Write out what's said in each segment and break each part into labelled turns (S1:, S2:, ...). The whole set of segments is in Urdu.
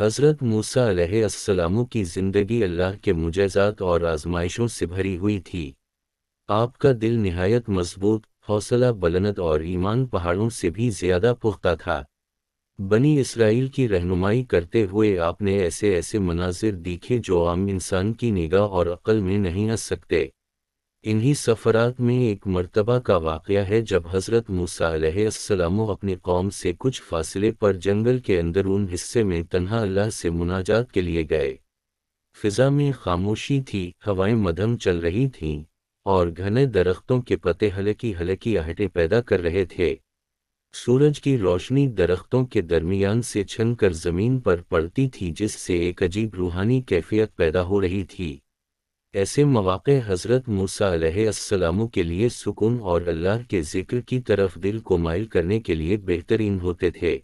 S1: حضرت موسیٰ علیہ السلام کی زندگی اللہ کے معجزات اور آزمائشوں سے بھری ہوئی تھی۔ آپ کا دل نہایت مضبوط، حوصلہ بلند اور ایمان پہاڑوں سے بھی زیادہ پختہ تھا۔ بنی اسرائیل کی رہنمائی کرتے ہوئے آپ نے ایسے ایسے مناظر دیکھے جو عام انسان کی نگاہ اور عقل میں نہیں آ سکتے۔ انہی سفرات میں ایک مرتبہ کا واقعہ ہے جب حضرت موسیٰ علیہ السلام اپنی قوم سے کچھ فاصلے پر جنگل کے اندرون حصے میں تنہا اللہ سے مناجات کے لیے گئے۔ فضا میں خاموشی تھی، ہوائیں مدھم چل رہی تھیں، اور گھنے درختوں کے پتے ہلکی ہلکی آہٹیں پیدا کر رہے تھے۔ سورج کی روشنی درختوں کے درمیان سے چھن کر زمین پر پڑتی تھی جس سے ایک عجیب روحانی کیفیت پیدا ہو رہی تھی۔ ایسے مواقع حضرت موسیٰ علیہ السلام کے لیے سکون اور اللہ کے ذکر کی طرف دل کو مائل کرنے کے لیے بہترین ہوتے تھے۔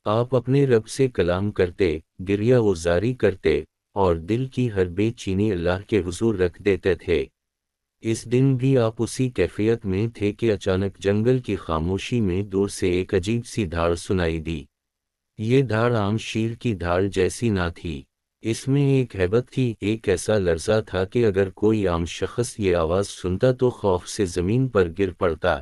S1: آپ اپنے رب سے کلام کرتے، گریہ وزاری کرتے، اور دل کی ہر بے چینی اللہ کے حضور رکھ دیتے تھے۔ اس دن بھی آپ اسی کیفیت میں تھے کہ اچانک جنگل کی خاموشی میں دور سے ایک عجیب سی دھاڑ سنائی دی۔ یہ دھاڑ عام شیر کی دھاڑ جیسی نہ تھی، اس میں ایک ہیبت تھی، ایک ایسا لرزہ تھا کہ اگر کوئی عام شخص یہ آواز سنتا تو خوف سے زمین پر گر پڑتا۔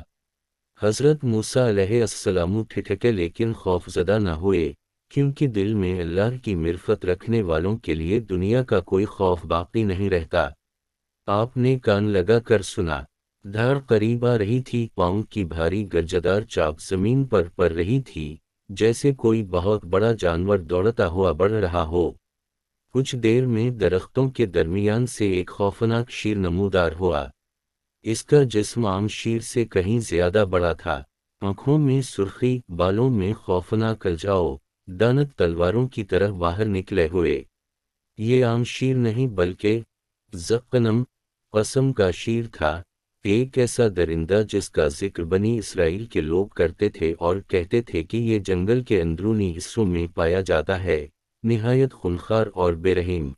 S1: حضرت موسیٰ علیہ السلام ٹھٹکے لیکن خوف زدہ نہ ہوئے، کیونکہ دل میں اللہ کی معرفت رکھنے والوں کے لیے دنیا کا کوئی خوف باقی نہیں رہتا۔ آپ نے کان لگا کر سنا۔ دھاڑ قریب آ رہی تھی، پاؤں کی بھاری گرجدار چاپ زمین پر پڑ رہی تھی، جیسے کوئی بہت بڑا جانور دوڑتا ہوا بڑھ رہا ہو۔ کچھ دیر میں درختوں کے درمیان سے ایک خوفناک شیر نمودار ہوا۔ اس کا جسم عام شیر سے کہیں زیادہ بڑا تھا، آنکھوں میں سرخی، بالوں میں خوفناک الجھاؤ، دانت تلواروں کی طرح باہر نکلے ہوئے۔ یہ عام شیر نہیں بلکہ ذقنم قسم کا شیر تھا، ایک ایسا درندہ جس کا ذکر بنی اسرائیل کے لوگ کرتے تھے اور کہتے تھے کہ یہ جنگل کے اندرونی حصوں میں پایا جاتا ہے، نہایت خونخوار اور بے رحم۔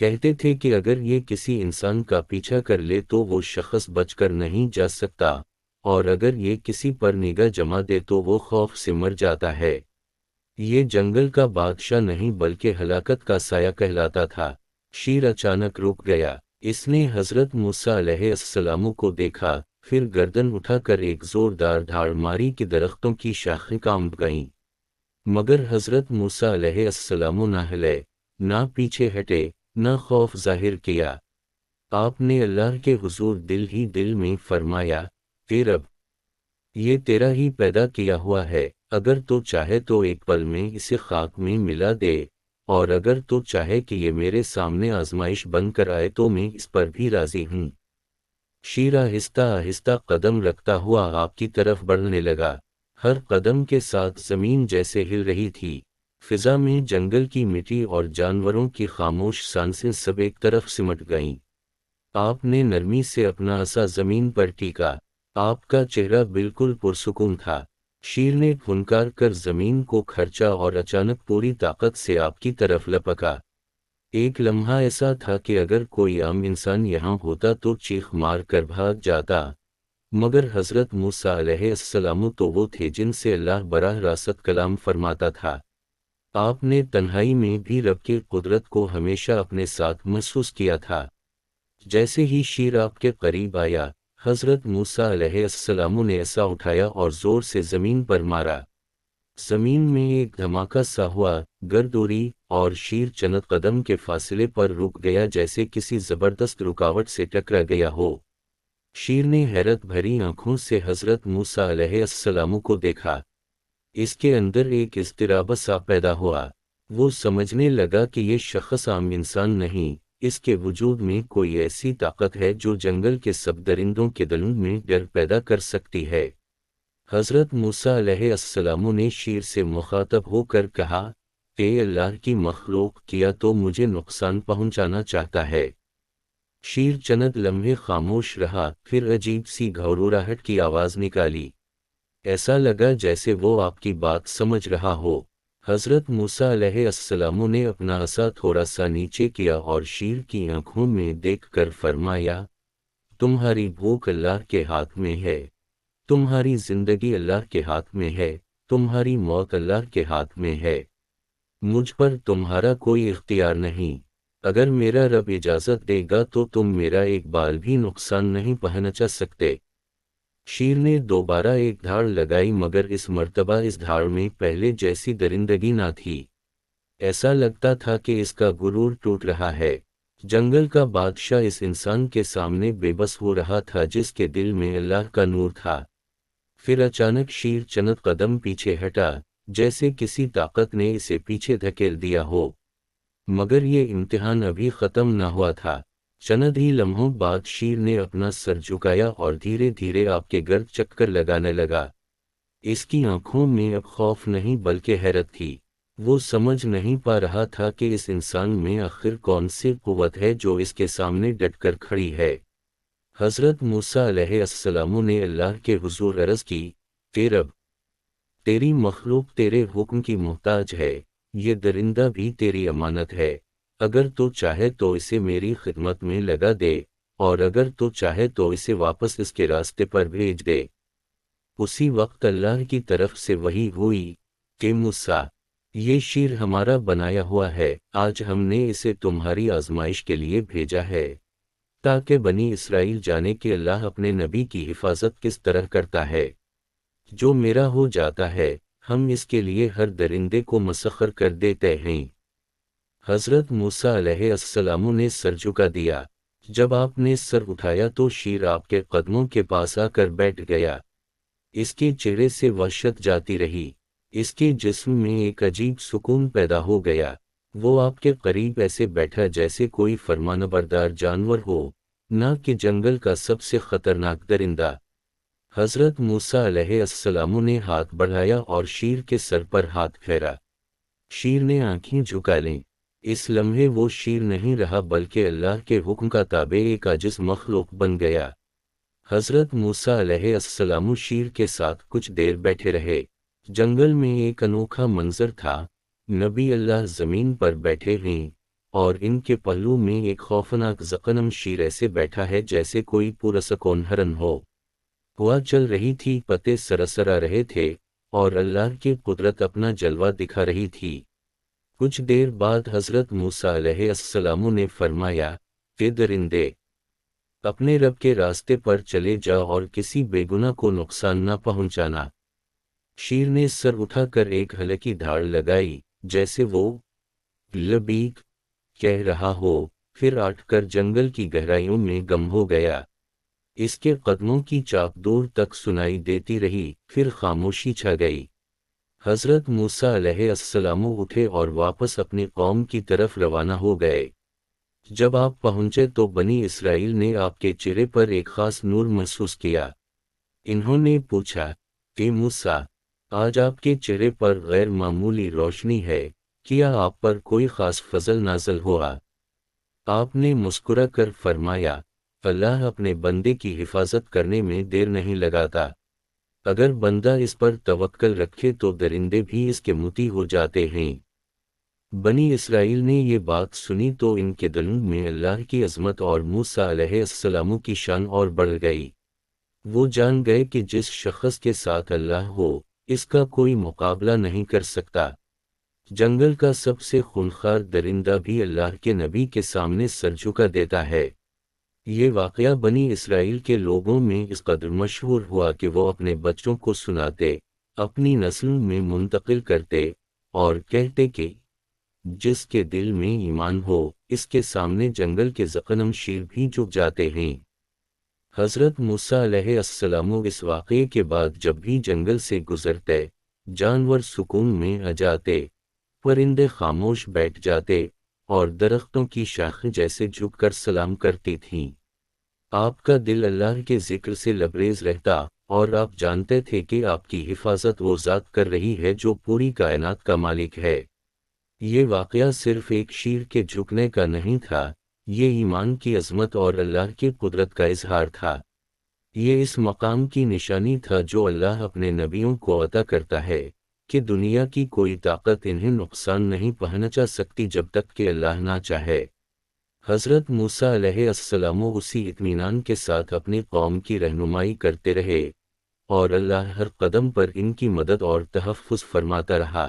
S1: کہتے تھے کہ اگر یہ کسی انسان کا پیچھا کر لے تو وہ شخص بچ کر نہیں جا سکتا، اور اگر یہ کسی پر نگاہ جما دے تو وہ خوف سے مر جاتا ہے۔ یہ جنگل کا بادشاہ نہیں بلکہ ہلاکت کا سایہ کہلاتا تھا۔ شیر اچانک رک گیا، اس نے حضرت موسیٰ علیہ السلام کو دیکھا، پھر گردن اٹھا کر ایک زوردار دھاڑ ماری کہ درختوں کی شاخیں کانپ گئیں۔ مگر حضرت موسیٰ علیہ السلام نہ ہلے، نہ پیچھے ہٹے، نہ خوف ظاہر کیا۔ آپ نے اللہ کے حضور دل ہی دل میں فرمایا، اے رب، یہ تیرا ہی پیدا کیا ہوا ہے، اگر تو چاہے تو ایک پل میں اسے خاک میں ملا دے، اور اگر تو چاہے کہ یہ میرے سامنے آزمائش بن کر آئے تو میں اس پر بھی راضی ہوں۔ شیر آہستہ آہستہ قدم رکھتا ہوا آپ کی طرف بڑھنے لگا، ہر قدم کے ساتھ زمین جیسے ہل رہی تھی، فضا میں جنگل کی مٹی اور جانوروں کی خاموش سانسیں سب ایک طرف سمٹ گئیں۔ آپ نے نرمی سے اپنا عصا زمین پر ٹیکا، آپ کا چہرہ بالکل پرسکون تھا۔ شیر نے پھنکار کر زمین کو کھرچا اور اچانک پوری طاقت سے آپ کی طرف لپکا۔ ایک لمحہ ایسا تھا کہ اگر کوئی عام انسان یہاں ہوتا تو چیخ مار کر بھاگ جاتا، مگر حضرت موسیٰ علیہ السلام تو وہ تھے جن سے اللہ براہ راست کلام فرماتا تھا۔ آپ نے تنہائی میں بھی رب کی قدرت کو ہمیشہ اپنے ساتھ محسوس کیا تھا۔ جیسے ہی شیر آپ کے قریب آیا، حضرت موسیٰ علیہ السلام نے ایسا اٹھایا اور زور سے زمین پر مارا۔ زمین میں ایک دھماکہ سا ہوا، گرد اڑی، اور شیر چند قدم کے فاصلے پر رک گیا جیسے کسی زبردست رکاوٹ سے ٹکرا گیا ہو۔ شیر نے حیرت بھری آنکھوں سے حضرت موسیٰ علیہ السلام کو دیکھا۔ اس کے اندر ایک اضطراب سا پیدا ہوا، وہ سمجھنے لگا کہ یہ شخص عام انسان نہیں، اس کے وجود میں کوئی ایسی طاقت ہے جو جنگل کے سب درندوں کے دلوں میں ڈر پیدا کر سکتی ہے۔ حضرت موسیٰ علیہ السلام نے شیر سے مخاطب ہو کر کہا، اے اللہ کی مخلوق، کیا تو مجھے نقصان پہنچانا چاہتا ہے؟ شیر چند لمحے خاموش رہا، پھر عجیب سی گھروراہٹ کی آواز نکالی۔ ایسا لگا جیسے وہ آپ کی بات سمجھ رہا ہو۔ حضرت موسیٰ علیہ السلام نے اپنا عصا تھوڑا سا نیچے کیا اور شیر کی آنکھوں میں دیکھ کر فرمایا، تمہاری بھوک اللہ کے ہاتھ میں ہے، تمہاری زندگی اللہ کے ہاتھ میں ہے، تمہاری موت اللہ کے ہاتھ میں ہے۔ مجھ پر تمہارا کوئی اختیار نہیں، اگر میرا رب اجازت دے گا تو تم میرا ایک بال بھی نقصان نہیں پہنچا سکتے۔ شیر نے دوبارہ ایک دھاڑ لگائی، مگر اس مرتبہ اس دھاڑ میں پہلے جیسی درندگی نہ تھی۔ ایسا لگتا تھا کہ اس کا غرور ٹوٹ رہا ہے۔ جنگل کا بادشاہ اس انسان کے سامنے بے بس ہو رہا تھا جس کے دل میں اللہ کا نور تھا۔ پھر اچانک شیر چند قدم پیچھے ہٹا، جیسے کسی طاقت نے اسے پیچھے دھکیل دیا ہو، مگر یہ امتحان ابھی ختم نہ ہوا تھا۔ چند ہی لمحوں بعد شیر نے اپنا سر جھکایا اور دھیرے دھیرے آپ کے گرد چکر لگانے لگا۔ اس کی آنکھوں میں اب خوف نہیں بلکہ حیرت تھی۔ وہ سمجھ نہیں پا رہا تھا کہ اس انسان میں آخر کون سی قوت ہے جو اس کے سامنے ڈٹ کر کھڑی ہے۔ حضرت موسیٰ علیہ السلام نے اللہ کے حضور عرض کی، اے رب، تیری مخلوق تیرے حکم کی محتاج ہے، یہ درندہ بھی تیری امانت ہے، اگر تو چاہے تو اسے میری خدمت میں لگا دے، اور اگر تو چاہے تو اسے واپس اس کے راستے پر بھیج دے۔ اسی وقت اللہ کی طرف سے وحی ہوئی کہ موسیٰ، یہ شیر ہمارا بنایا ہوا ہے، آج ہم نے اسے تمہاری آزمائش کے لیے بھیجا ہے، تاکہ بنی اسرائیل جانے کہ اللہ اپنے نبی کی حفاظت کس طرح کرتا ہے۔ جو میرا ہو جاتا ہے، ہم اس کے لیے ہر درندے کو مسخر کر دیتے ہیں۔ حضرت موسیٰ علیہ السلام نے سر جھکا دیا۔ جب آپ نے سر اٹھایا تو شیر آپ کے قدموں کے پاس آ کر بیٹھ گیا۔ اس کے چہرے سے وحشت جاتی رہی، اس کے جسم میں ایک عجیب سکون پیدا ہو گیا۔ وہ آپ کے قریب ایسے بیٹھا جیسے کوئی فرمانبردار جانور ہو، نہ کہ جنگل کا سب سے خطرناک درندہ۔ حضرت موسیٰ علیہ السلام نے ہاتھ بڑھایا اور شیر کے سر پر ہاتھ پھیرا۔ شیر نے آنکھیں جھکا لیں۔ اس لمحے وہ شیر نہیں رہا بلکہ اللہ کے حکم کا تابع ایک عاجز مخلوق بن گیا۔ حضرت موسیٰ علیہ السلام شیر کے ساتھ کچھ دیر بیٹھے رہے۔ جنگل میں ایک انوکھا منظر تھا، نبی اللہ زمین پر بیٹھے ہیں، اور ان کے پہلو میں ایک خوفناک ذقنم شیر ایسے بیٹھا ہے جیسے کوئی پرسکون ہرن ہو۔ ہوا چل رہی تھی، پتے سرسرا رہے تھے، اور اللہ کی قدرت اپنا جلوہ دکھا رہی تھی۔ کچھ دیر بعد حضرت موسیٰ علیہ السلام نے فرمایا کہ درندے، اپنے رب کے راستے پر چلے جا اور کسی بے گناہ کو نقصان نہ پہنچانا۔ شیر نے سر اٹھا کر ایک ہلکی دھاڑ لگائی، جیسے وہ لبیک کہہ رہا ہو، پھر اٹھ کر جنگل کی گہرائیوں میں گم ہو گیا۔ اس کے قدموں کی چاپ دور تک سنائی دیتی رہی، پھر خاموشی چھا گئی۔ حضرت موسیٰ علیہ السلام اٹھے اور واپس اپنی قوم کی طرف روانہ ہو گئے۔ جب آپ پہنچے تو بنی اسرائیل نے آپ کے چہرے پر ایک خاص نور محسوس کیا۔ انہوں نے پوچھا کہ موسیٰ، آج آپ کے چہرے پر غیر معمولی روشنی ہے، کیا آپ پر کوئی خاص فضل نازل ہوا؟ آپ نے مسکرا کر فرمایا، اللہ اپنے بندے کی حفاظت کرنے میں دیر نہیں لگاتا۔ اگر بندہ اس پر توکل رکھے تو درندے بھی اس کے مطیع ہو جاتے ہیں۔ بنی اسرائیل نے یہ بات سنی تو ان کے دلوں میں اللہ کی عظمت اور موسیٰ علیہ السلام کی شان اور بڑھ گئی۔ وہ جان گئے کہ جس شخص کے ساتھ اللہ ہو، اس کا کوئی مقابلہ نہیں کر سکتا۔ جنگل کا سب سے خونخوار درندہ بھی اللہ کے نبی کے سامنے سر جھکا دیتا ہے۔ یہ واقعہ بنی اسرائیل کے لوگوں میں اس قدر مشہور ہوا کہ وہ اپنے بچوں کو سناتے، اپنی نسل میں منتقل کرتے، اور کہتے کہ جس کے دل میں ایمان ہو، اس کے سامنے جنگل کے ذقنم شیر بھی جھک جاتے ہیں۔ حضرت موسیٰ علیہ السلام اس واقعے کے بعد جب بھی جنگل سے گزرتے، جانور سکون میں آ جاتے، پرندے خاموش بیٹھ جاتے، اور درختوں کی شاخیں جیسے جھک کر سلام کرتی تھیں۔ آپ کا دل اللہ کے ذکر سے لبریز رہتا، اور آپ جانتے تھے کہ آپ کی حفاظت وہ ذات کر رہی ہے جو پوری کائنات کا مالک ہے۔ یہ واقعہ صرف ایک شیر کے جھکنے کا نہیں تھا، یہ ایمان کی عظمت اور اللہ کی قدرت کا اظہار تھا۔ یہ اس مقام کی نشانی تھا جو اللہ اپنے نبیوں کو عطا کرتا ہے، کہ دنیا کی کوئی طاقت انہیں نقصان نہیں پہنچا سکتی جب تک کہ اللہ نہ چاہے۔ حضرت موسیٰ علیہ السلام اسی اطمینان کے ساتھ اپنی قوم کی رہنمائی کرتے رہے، اور اللہ ہر قدم پر ان کی مدد اور تحفظ فرماتا رہا۔